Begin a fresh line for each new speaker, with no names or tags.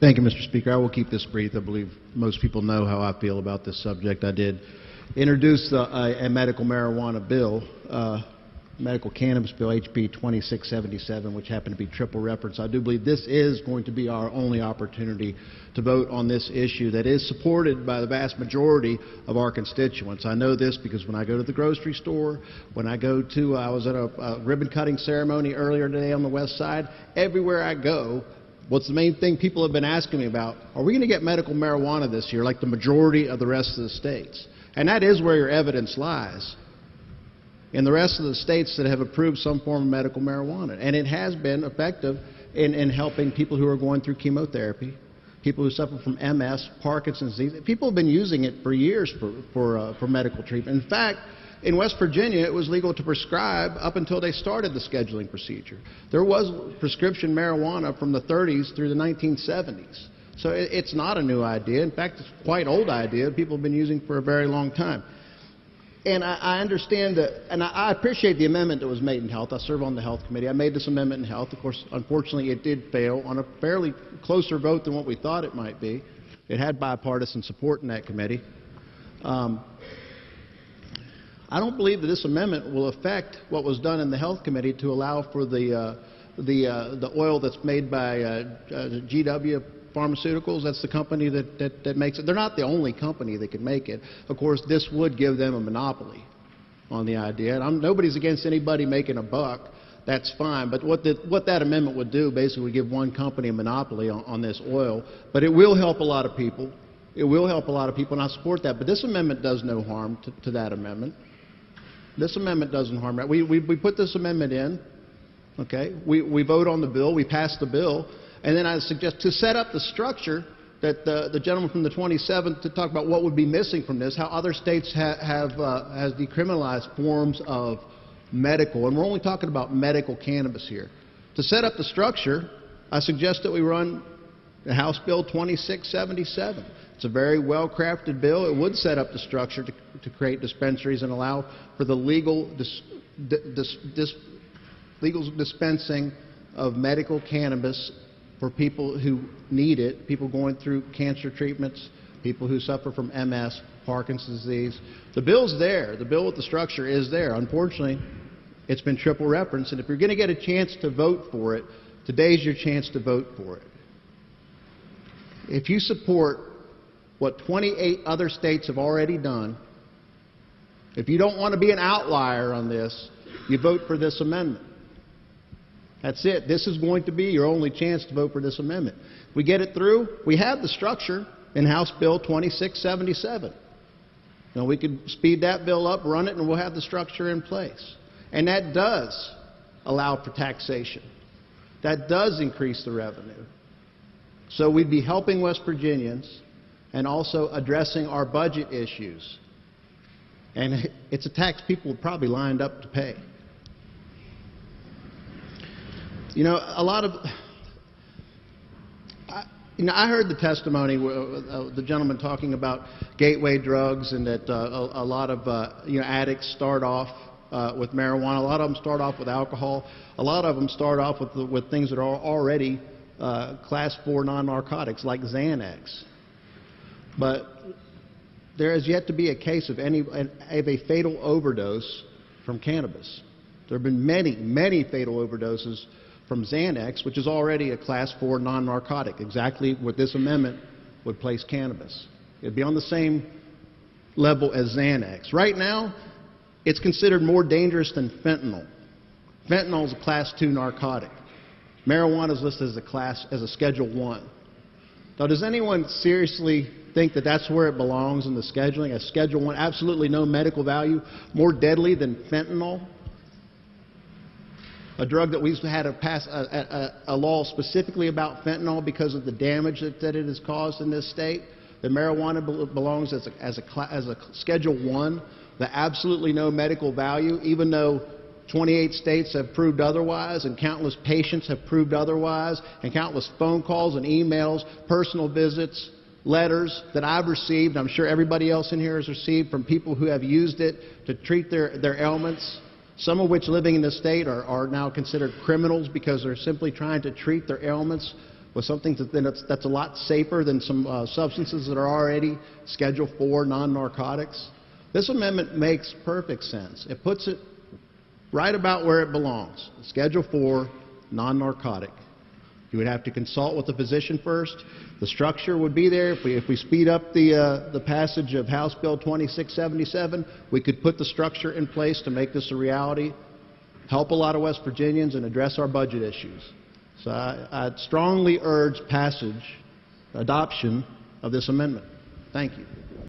Thank you, Mr. Speaker. I will keep this brief. I believe most people know how I feel about this subject. I did introduce a medical marijuana bill, medical cannabis bill, HB 2677, which happened to be triple reference. I do believe this is going to be our only opportunity to vote on this issue that is supported by the vast majority of our constituents. I know this because when I go to the grocery store, when I go to, I was at a ribbon cutting ceremony earlier today on the west side, everywhere I go, what's the main thing people have been asking me about? Are we going to get medical marijuana this year like the majority of the rest of the states? And that is where your evidence lies, in the rest of the states that have approved some form of medical marijuana. And it has been effective in helping people who are going through chemotherapy, people who suffer from MS, Parkinson's disease. People have been using it for years for medical treatment. In fact, in West Virginia, it was legal to prescribe up until they started the scheduling procedure. There was prescription marijuana from the 30s through the 1970s. So it's not a new idea. In fact, it's a quite old idea people have been using for a very long time. And I understand that, and I appreciate the amendment that was made in Health. I serve on the Health Committee. I made this amendment in Health. Of course, unfortunately, it did fail on a fairly closer vote than what we thought it might be. It had bipartisan support in that committee. I don't believe that this amendment will affect what was done in the Health Committee to allow for the oil that's made by GW Pharmaceuticals. That's the company that makes it. They're not the only company that can make it. Of course, this would give them a monopoly on the idea. And nobody's against anybody making a buck. That's fine. But what that amendment would do basically would give one company a monopoly on this oil. But it will help a lot of people. It will help a lot of people, and I support that. But this amendment does no harm to that amendment. This amendment doesn't harm that. We put this amendment in. Okay? We vote on the bill. We pass the bill. And then I suggest to set up the structure that the gentleman from the 27th to talk about what would be missing from this, how other states has decriminalized forms of medical, and we're only talking about medical cannabis here. To set up the structure, I suggest that we run the House Bill 2677. It's a very well-crafted bill. It would set up the structure to create dispensaries and allow for the legal dispensing of medical cannabis for people who need it, people going through cancer treatments, people who suffer from MS, Parkinson's disease. The bill's there. The bill with the structure is there. Unfortunately, it's been triple referenced, and if you're going to get a chance to vote for it, today's your chance to vote for it. If you support what 28 other states have already done, if you don't want to be an outlier on this, you vote for this amendment. That's it. This is going to be your only chance to vote for this amendment. If we get it through, we have the structure in House Bill 2677. Now, we could speed that bill up, run it, and we'll have the structure in place. And that does allow for taxation. That does increase the revenue. So we'd be helping West Virginians and also addressing our budget issues. And it's a tax people would probably lined up to pay. You know, I heard the testimony, the gentleman talking about gateway drugs and that a lot of addicts start off with marijuana. A lot of them start off with alcohol. A lot of them start off with things that are already Class 4 non-narcotics like Xanax. But there has yet to be a case of a fatal overdose from cannabis. There have been many, many fatal overdoses from Xanax, which is already a Class 4 non-narcotic, exactly what this amendment would place cannabis. It would be on the same level as Xanax. Right now, it's considered more dangerous than fentanyl. Fentanyl is a Class 2 narcotic. Marijuana is listed as a Schedule 1. Now, does anyone seriously think that that's where it belongs in the scheduling, as Schedule 1, absolutely no medical value, more deadly than fentanyl? A drug that we've had to pass a law specifically about fentanyl because of the damage that it has caused in this state. The marijuana belongs as a Schedule 1, the absolutely no medical value, even though 28 states have proved otherwise, and countless patients have proved otherwise, and countless phone calls and emails, personal visits, letters that I've received, I'm sure everybody else in here has received, from people who have used it to treat their ailments, some of which living in the state are now considered criminals because they're simply trying to treat their ailments with something that's a lot safer than some substances that are already Schedule IV non-narcotics. This amendment makes perfect sense. It puts it right about where it belongs, Schedule IV, non-narcotic. You would have to consult with the physician first. The structure would be there. If we speed up the passage of House Bill 2677, we could put the structure in place to make this a reality, help a lot of West Virginians, and address our budget issues. So I strongly urge adoption of this amendment. Thank you.